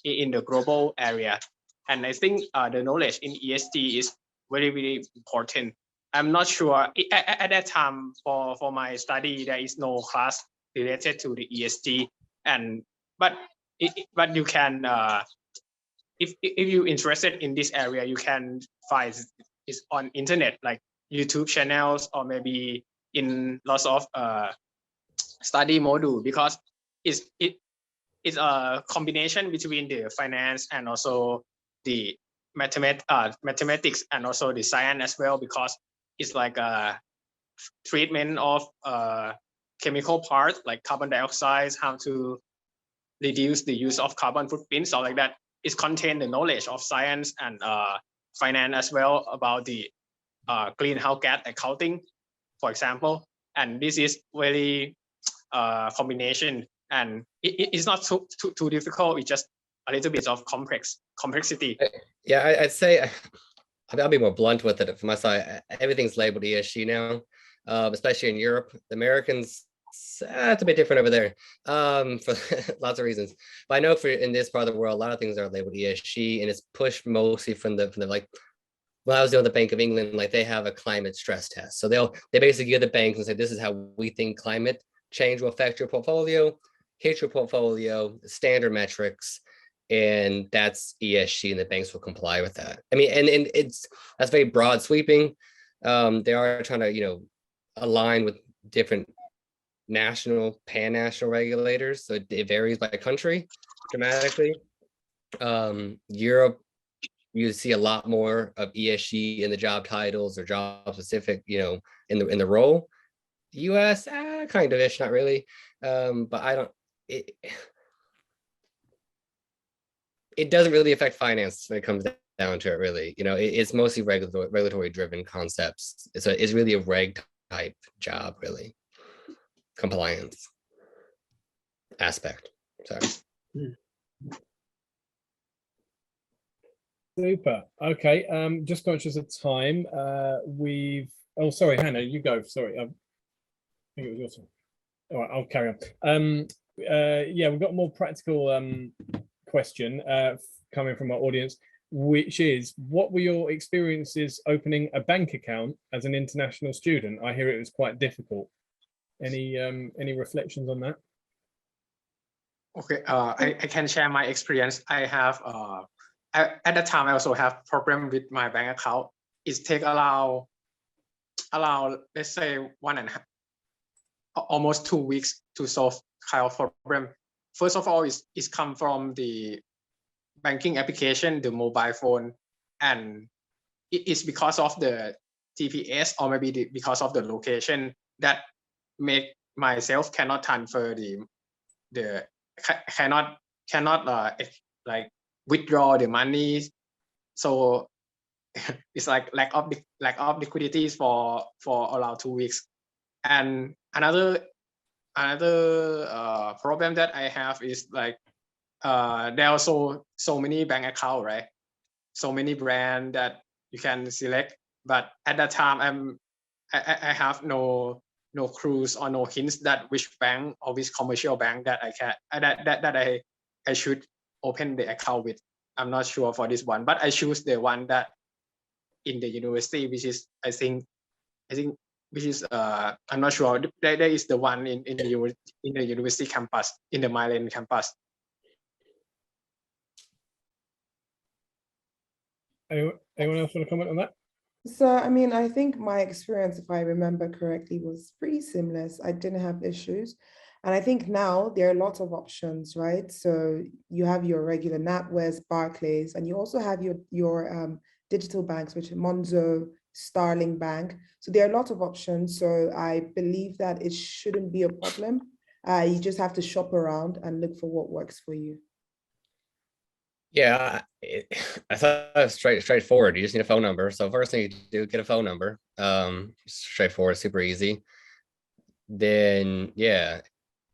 in the global area. And I think the knowledge in ESG is very, very important. I'm not sure at that time for my study, there is no class related to the ESG. But you can, if you're interested in this area, you can find it on internet, like YouTube channels, or maybe in lots of study module, because it's a combination between the finance and also the mathematics and also the science as well, because it's like a treatment of chemical parts like carbon dioxide, how to reduce the use of carbon footprint, so like that. It contains the knowledge of science and finance as well about the greenhouse gas accounting, for example. And this is very combination, and it's not too difficult. It's just a little bit of complexity. Yeah, I'd say I'll be more blunt with it from my side. Everything's labeled ESG now, especially in Europe. The Americans, it's a bit different over there for lots of reasons. But I know in this part of the world, a lot of things are labeled ESG, and it's pushed mostly from the like. When I was doing the Bank of England, like they have a climate stress test. So they basically give the banks and say, this is how we think climate change will affect your portfolio, hit your portfolio, standard metrics, and that's ESG, and the banks will comply with that. I mean, and that's very broad sweeping. They are trying to, align with different national, pan-national regulators. So it varies by country dramatically. Europe, you see a lot more of ESG in the job titles or job specific, in the role. US, kind of ish, not really. But it doesn't really affect finance when it comes down to it, really. It's mostly regulatory driven concepts. It's really a reg type job, really. Compliance aspect. Sorry. Super. Okay. Just conscious of time. Oh, sorry, Hannah, you go. Sorry. I think it was your turn. All right, I'll carry on. Yeah, we've got a more practical question coming from our audience, which is, what were your experiences opening a bank account as an international student? I hear it was quite difficult. Any reflections on that? Okay, I can share my experience. I have at that time I also have problem with my bank account. It take around let's say almost 2 weeks to solve kind of problem. First of all, it's come from the banking application, the mobile phone, and it's because of the GPS or maybe because of the location that make myself cannot transfer the cannot like withdraw the money. So it's like lack of liquidity for around 2 weeks. And another problem that I have is like there are so many bank accounts, right? So many brands that you can select, but at that time I have no clues or no hints that which bank or which commercial bank that I should open the account with. I'm not sure for this one, but I choose the one that in the university, which is I think which is I'm not sure. There is the one in the university campus, in the Myland campus. Anyone else want to comment on that? So, I mean, I think my experience, if I remember correctly, was pretty seamless. I didn't have issues. And I think now there are lots of options, right? So you have your regular NatWest, Barclays, and you also have your digital banks, which are Monzo, Starling Bank. So there are lots of options. So I believe that it shouldn't be a problem. You just have to shop around and look for what works for you. Yeah, I thought it was straightforward. You just need a phone number. So first thing you do, get a phone number. Straightforward, super easy. Then yeah,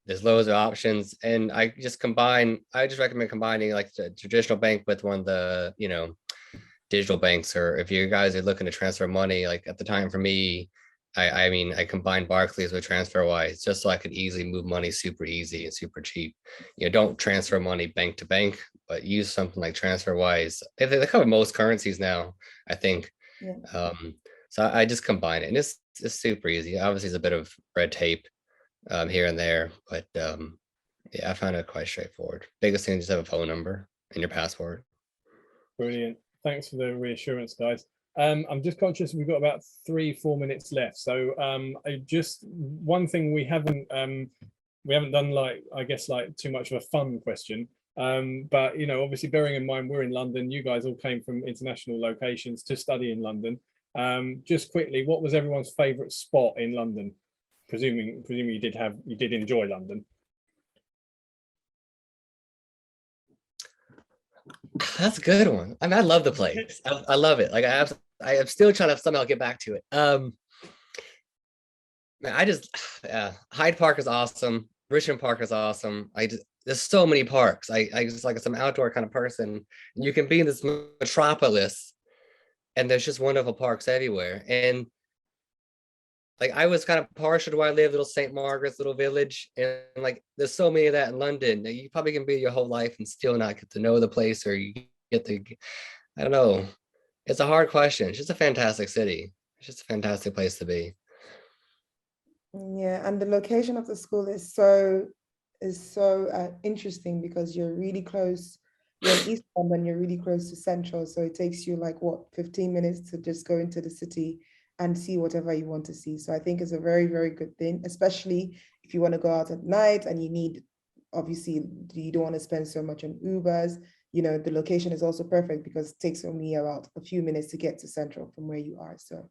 there's loads of options, and I just recommend combining like the traditional bank with one of the digital banks, or if you guys are looking to transfer money, like at the time for me, I mean, I combined Barclays with TransferWise just so I could easily move money super easy and super cheap. Don't transfer money bank to bank, but use something like TransferWise. They cover most currencies now, I think. Yeah. So I just combine it, and it's super easy. Obviously, it's a bit of red tape here and there, but yeah, I found it quite straightforward. Biggest thing is just have a phone number and your password. Brilliant. Thanks for the reassurance, guys. I'm just conscious we've got about 3-4 minutes left. So one thing we haven't done, like I guess like too much of a fun question. But obviously bearing in mind we're in London, you guys all came from international locations to study in London. Just quickly, what was everyone's favorite spot in London? Presuming you did enjoy London. That's a good one. I mean, I love the place. I love it. Like I am still trying to somehow get back to it. Man, Hyde Park is awesome. Richmond Park is awesome. There's so many parks. I just like some outdoor kind of person. You can be in this metropolis, and there's just wonderful parks everywhere. And like I was kind of partial to where I live, little St. Margaret's little village, and like there's so many of that in London. You probably can be your whole life and still not get to know the place, or you get to, I don't know. It's a hard question. It's just a fantastic city. It's just a fantastic place to be. Yeah, and the location of the school is so interesting because you're really close. You're in East London, you're really close to Central, so it takes you like 15 minutes to just go into the city and see whatever you want to see. So I think it's a very, very good thing, especially if you want to go out at night and obviously you don't want to spend so much on Ubers. The location is also perfect because it takes only about a few minutes to get to Central from where you are. So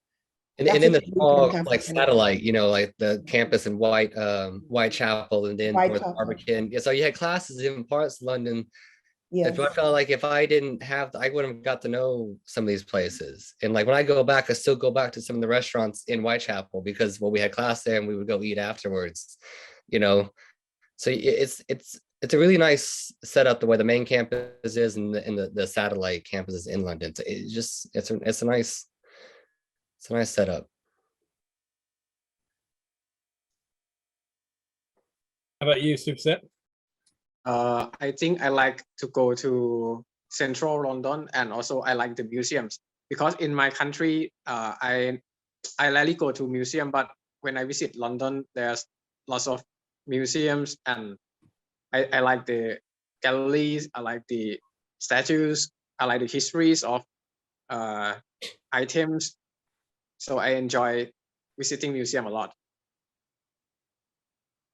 and in the small like satellite, like the campus in Whitechapel and then Barbican. Yeah, so you had classes in parts of London. Yes. I felt like if I didn't have, I wouldn't have got to know some of these places. And like when I go back, I still go back to some of the restaurants in Whitechapel because we had class there and we would go eat afterwards. So it's a really nice setup the way the main campus is and the satellite campuses in London. So it's a nice setup. How about you, Supaset? I think I like to go to central London, and also I like the museums because in my country, I rarely go to museum, but when I visit London, there's lots of museums, and I like the galleries, I like the statues, I like the histories of items. So I enjoy visiting museum a lot.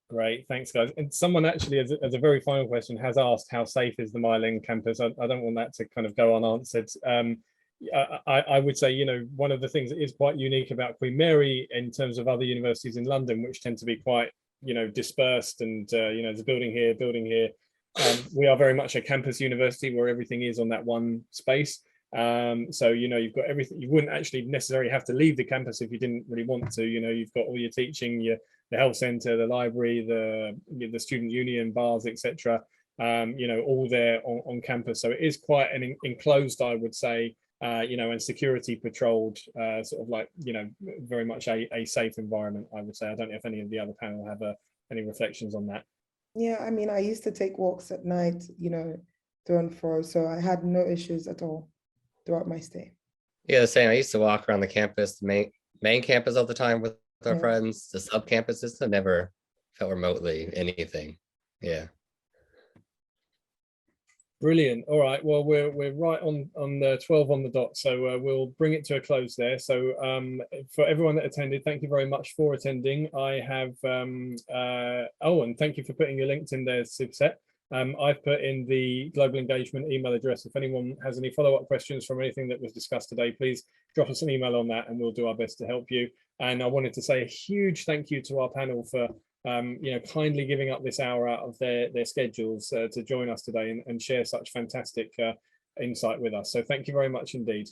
Great, thanks guys. And someone actually, as a very final question, has asked how safe is the Myland campus. I don't want that to kind of go unanswered. I would say, one of the things that is quite unique about Queen Mary in terms of other universities in London, which tend to be quite, dispersed and, there's a building here. We are very much a campus university where everything is on that one space. So, you've got everything. You wouldn't actually necessarily have to leave the campus if you didn't really want to. You've got all your teaching, the health centre, the library, the student union, bars, etc. All there on campus. So it is quite an enclosed, I would say, and security patrolled, sort of like, very much a safe environment, I would say. I don't know if any of the other panel have any reflections on that. Yeah, I mean, I used to take walks at night, thrown for. So I had no issues at all throughout my stay. Yeah, the same. I used to walk around the campus, the main campus all the time with our Yeah. friends. The sub campuses, I never felt remotely anything. Yeah. Brilliant. All right. Well, we're right on the 12 on the dot, so we'll bring it to a close there. So for everyone that attended, thank you very much for attending. I have and thank you for putting your LinkedIn there, Supaset. I've put in the global engagement email address. If anyone has any follow-up questions from anything that was discussed today, please drop us an email on that and we'll do our best to help you. And I wanted to say a huge thank you to our panel for kindly giving up this hour out of their schedules to join us today and share such fantastic insight with us. So thank you very much indeed.